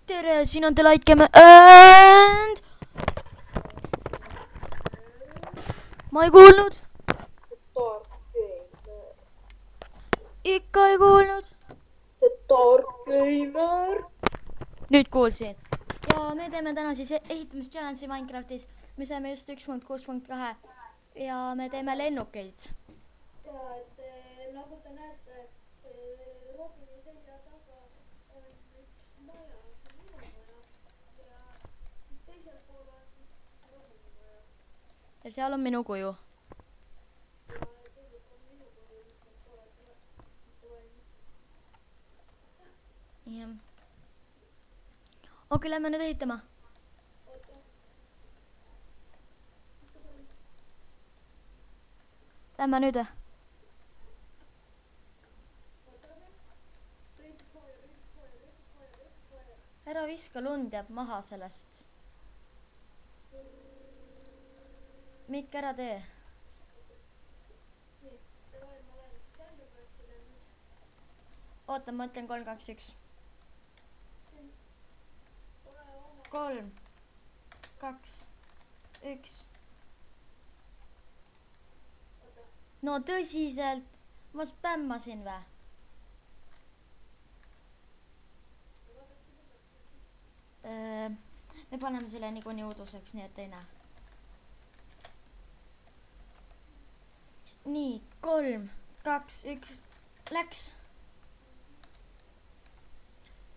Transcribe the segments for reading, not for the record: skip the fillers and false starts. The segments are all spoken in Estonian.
tere, siin on The Light Gamer and ma ei kuulnud. Ikka ei kuulnud. Dark Gamer. Nüüd kuulsin. Ja me teeme täna siis ehitamischallenge'i Minecraftis. Me saime just 1.6.2 ja me teeme lennukeid. Ja, et nagu te näete, Robini selja taga on üks maja, see on minu maja. Ja teisel pool on Robini maja. Ja seal on minu kuju. Ja teisel pool minu koju, mis on kohe valmis. Jah. Okei, lähme nüüd ehitama. Oota. Lähme nüüd. Ära viska, lund jääb maha sellest. Mikk, ära tee. Oota, ma ütlen 3, 2, 1. 3, 2, 1. No tõsiselt, ma spämmasin vä? Me paneme selle niikuinii uduseks, nii et ei näe. Nii, 3, 2, 1, läks.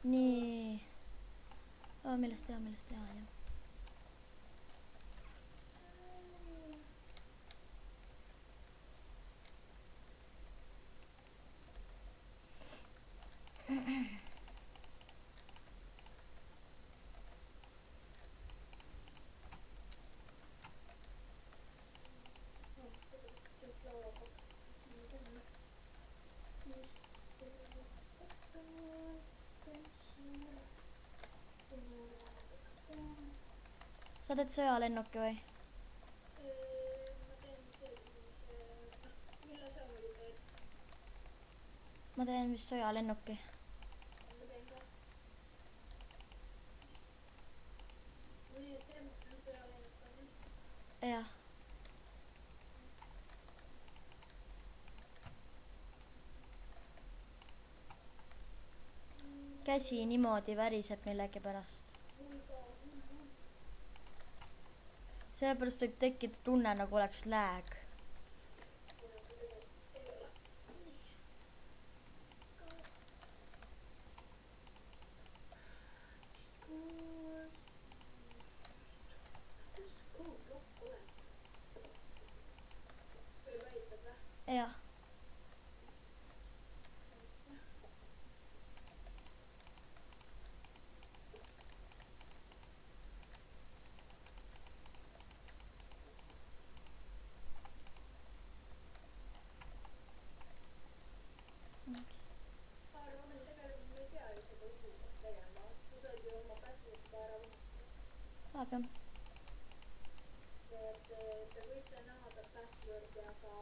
Nii. Millest teha, jah. Sa teed sõjalennuki või? Ma teen vist sõjalennuki. Jah. Käsi niimoodi väriseb millegi pärast. Seepärast võib tekkida tunne, nagu oleks lag. Jah. Saab jah. Te võite näha passwordi, aga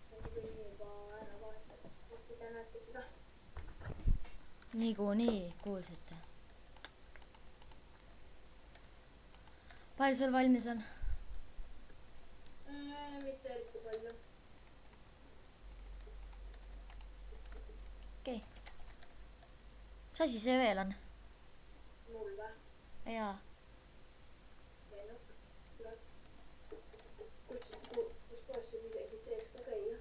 niikuinii juba ära vahetada. Äkki te näete seda? Niikuinii kuulsite. Palju sul valmis on? Mitte eriti palju. Okei. Mis asi see veel on? Mul vä? Jaa. Kus kohas see midagi sees ka käia?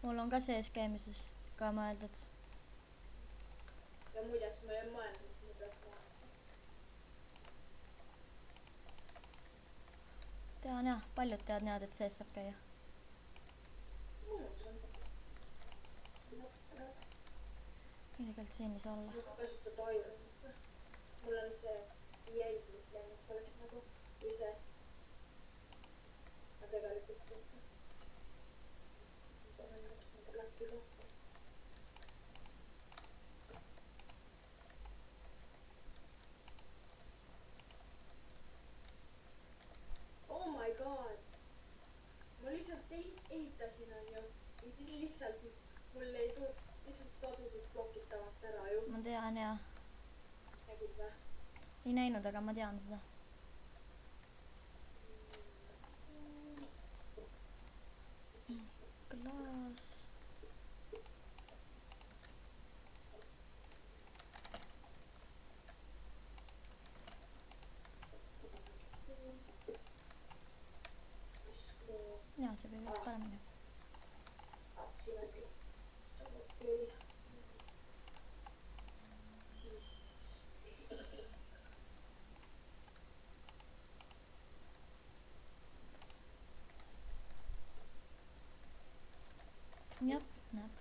Mul on ka sees käimisest ka mõeldud. Ja muideks ma ei ole mõelnud, et ma peaks vaatama. Tean jah, paljud teavad niimoodi, et sees saab käia. Mõnus on. Ilgelt siin ei saa olla. Ma kasutada Ironit. Mul on see jälgmislennuk oleks nagu või see. Ma tegelikult võtta. Ma panen üks nende läpi kohta. Oh my god! Ma lihtsalt ehitasin on ju. Ja siis lihtsalt mul ei lihtsalt kadusid plokid tavast ära ju. Ma tean jah. ei näinud, aga ma tean seda. Klaas. Jaa, see võib üks paremini. Jah, näeb.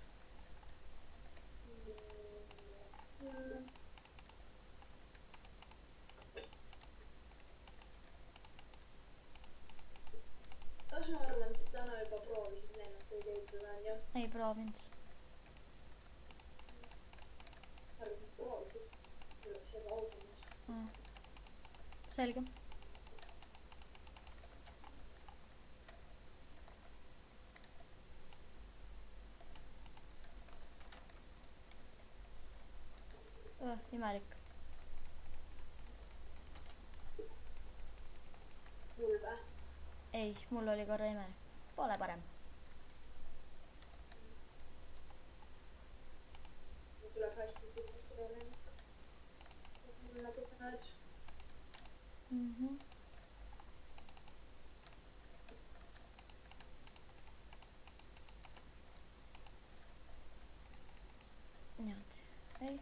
Kas ma arvan, et täna juba proovisid lennukit ehitada, on ju? Ei proovinud. Arvan, et proovisid. Tuleks juba automast. Selge. Imelik. Mul vä? Ei, mul oli korra imelik. Pole parem. Mul tuleb hästi tüüpist lennuk. Mul nagu näed. Niimoodi. Ei.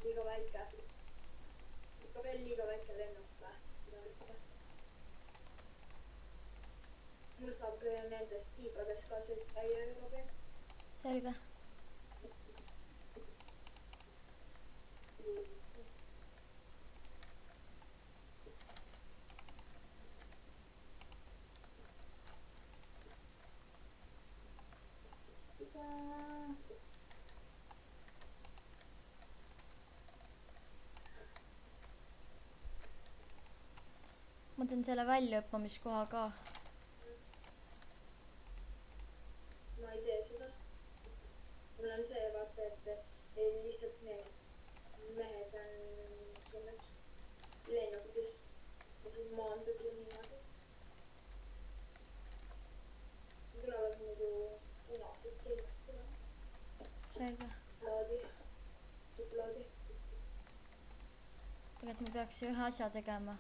Liiga väike. Ikka veel liiga väike lennuk vä? Mul saab nendes tiibades ka sealt käia juba veel. Selge. Ma teen selle väljaõppamiskoha ka. Ma ei tee seda. Mul on see vaata, et lihtsalt need mehed on sinnes lennukis ja siis maandub ja niimoodi. Tulevad muidu punased silmad tulema. Selge. Tuplaadi. Tegelikult ma peaks ühe asja tegema.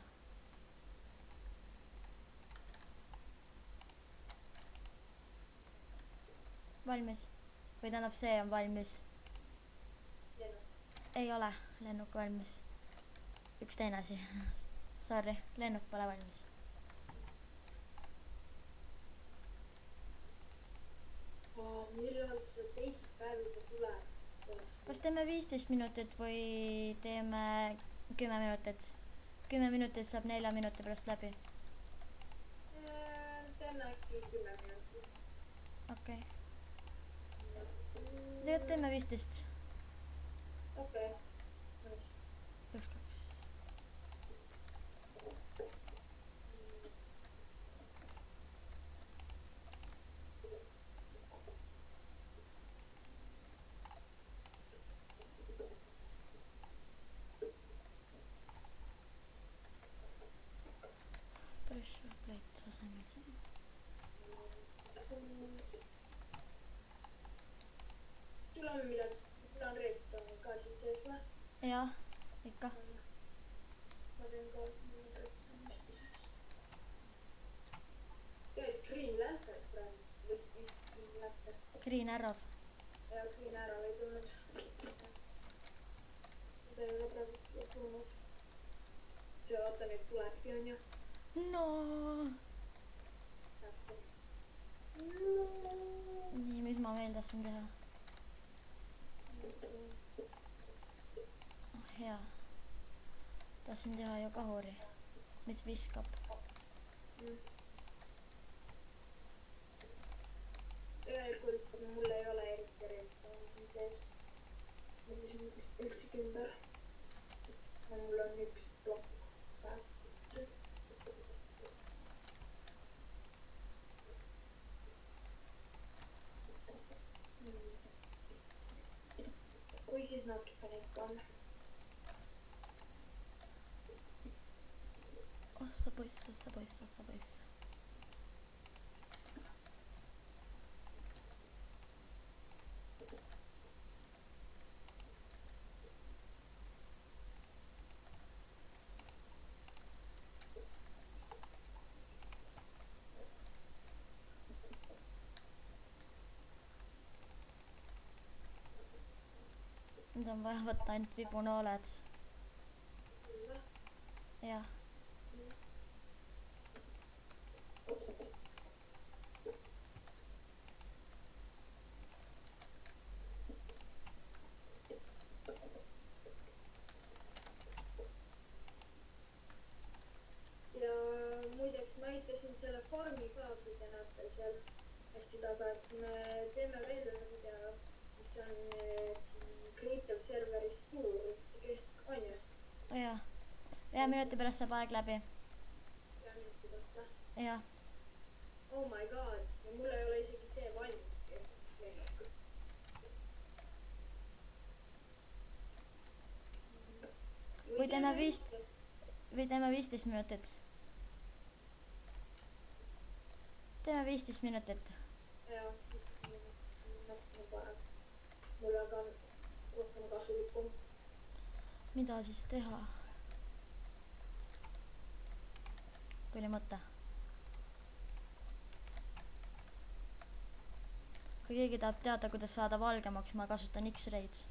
Valmis. Või tähendab, see on valmis. Lennuk. Ei ole lennuk valmis. Üks teine asi. Sorry, lennuk pole valmis. Millal see teisipäev juba tuleb? Kas teeme 15 minutit või teeme 10 minutit? 10 minutit saab 4 minuti pärast läbi. Teeme äkki 10 minutit. Okei. Tegelikult teeme 15. Okei. 1, 2. Pressure plate asemel siin. Sul on midagi, sul on redstone ka siin sees või? Jah, ikka. Ma teen ka redstone sees. Teed Green Lantern praegu või siis Green Lantern? Green Arrow. Ja Green Arrow ei tulnud. Seda ei ole praegu tulnud. See vaata nüüd tulebki on ju. No. Nii, mis ma veel tahtsin teha? Hea. Tahtsin teha ju kahuri, mis viskab. Tegelikult mul ei ole eriti redstone siin sees. Ma olen üldse kindel. Mul on üks plokk. päris natukene ikka on. Ossa poissa, ossa poissa, ossa poissa. Nüüd on vaja võtta ainult vibunooled. Jah. Ja muideks ma ehitasin selle farmi ka, kui te näete seal hästi taga, et me teeme veel ühe video, mis on Creative Serveris suur, on ju? Jah. 1 minuti pärast saab aeg läbi. 1 minuti pärast või? Jah. Oh my god, ja mul ei ole isegi see valmiski. Või teeme 15 minutit. Teeme 15 minutit. Jaa, natukene parem. Mul on ka rohkem kasulikum. Mida siis teha? Tuli mõte. Kui keegi tahab teada, kuidas saada valgemaks, ma kasutan X-Rays.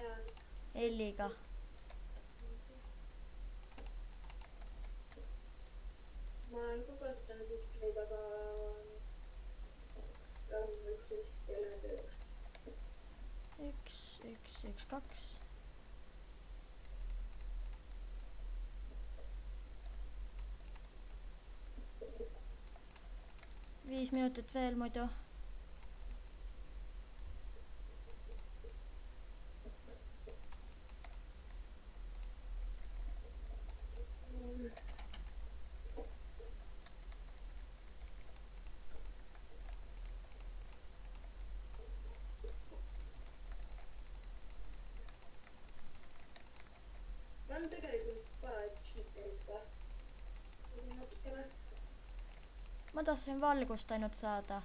Jaa. Elliga. Ma olen ka kasutanud X-Ray'd, aga üldiselt ei ole tööd. 1, 1, 1, 2. Viis minutit veel muidu. Ma olen tegelikult parajalt cheaterid ka. Natukene. Ma tahtsin valgust ainult saada.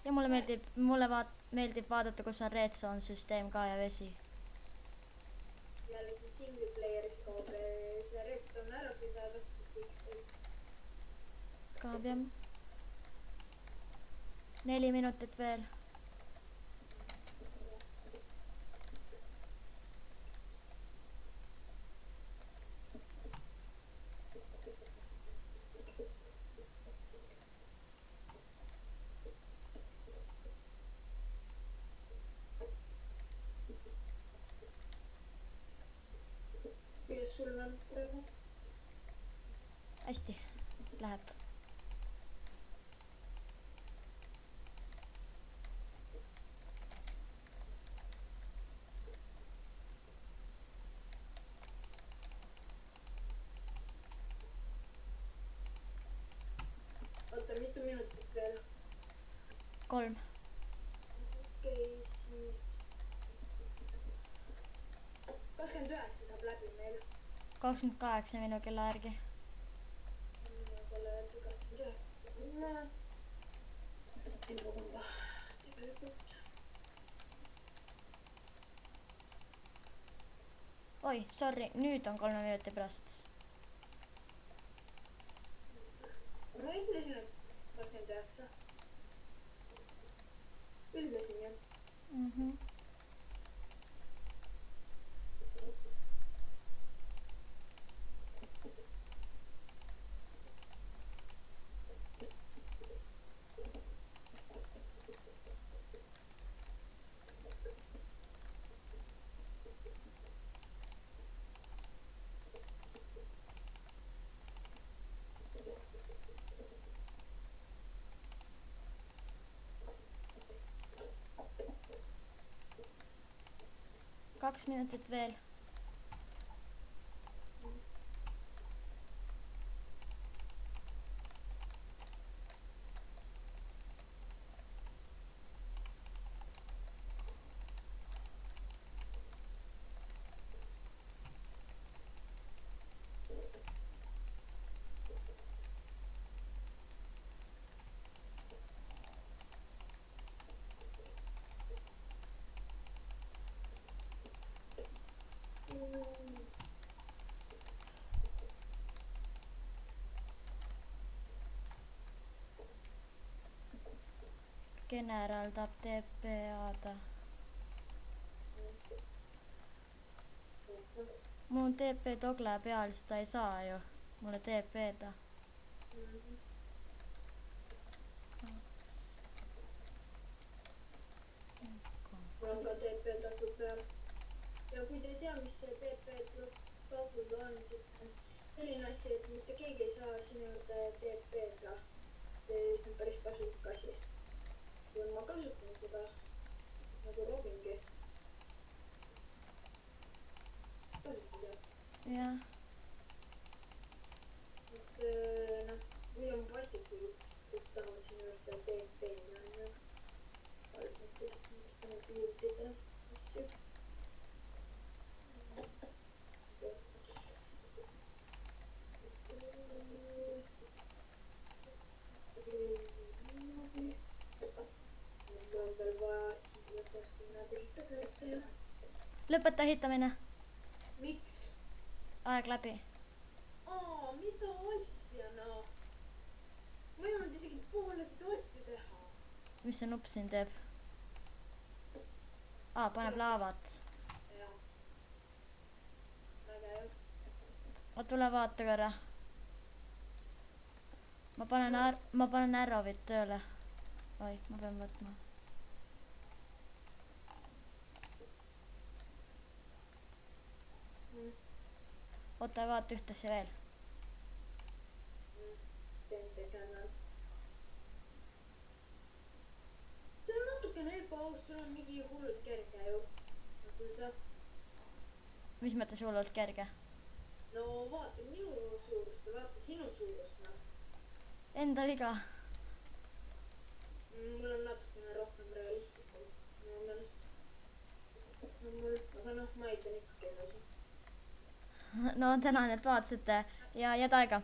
Ja mulle meeldib vaadata, kus on redstone süsteem ka ja vesi. Jällegi single player'is kaob see redstone ära, kui sa lastud X-Ray'd. Kaab jah. 4 minutit veel. Kuidas sul on praegu? Hästi. Läheb. Oota, mitu minutit veel? 3. Okei, siis 29 saab läbi meil. 28 minu kella järgi. Minu kella järgi 29. Ilma kumba. Tegelikult. Oi, sorry, nüüd on 3 minuti pärast. Ma ütlesin, et 29. Ütlesin jah. Kaks minutit veel. General tahab TP-ada. Mul on TP Togle peal, siis ta ei saa ju mulle TP-da. Mul on ka TP tasu peal. Ja kui te ei tea, mis see TP tasud on, siis selline asi, et mitte keegi ei saa sinu juurde TP-da. See on päris kasulik asi. Ja ma kasutan seda nagu Robingi. Kasutada. Jah. Et noh, või on vastiku, kes tahavad sinu juurde TP-da. Lõpeta ehitamine. Miks? Aeg läbi. Mida asja no? Ma ei olnud isegi poole seda asja teha. Mis see nupp siin teeb? Paneb laavat. Jah. Väga hea. Tule vaata korra. Ma panen Arrowit tööle. Oi, ma pean võtma. Oota, vaata ühtesse veel. See on natukene ebaaus, sul on mingi hullult kerge ju. Nagu sa. Mis mõttes hullult kerge? No vaata minu suurust ja vaata sinu suurust no. Enda viga. Mul on natukene rohkem realistlikum. Minu meelest. Aga noh, ma eitan ikka kellasi. No tänan, et vaatasite ja jääd aega.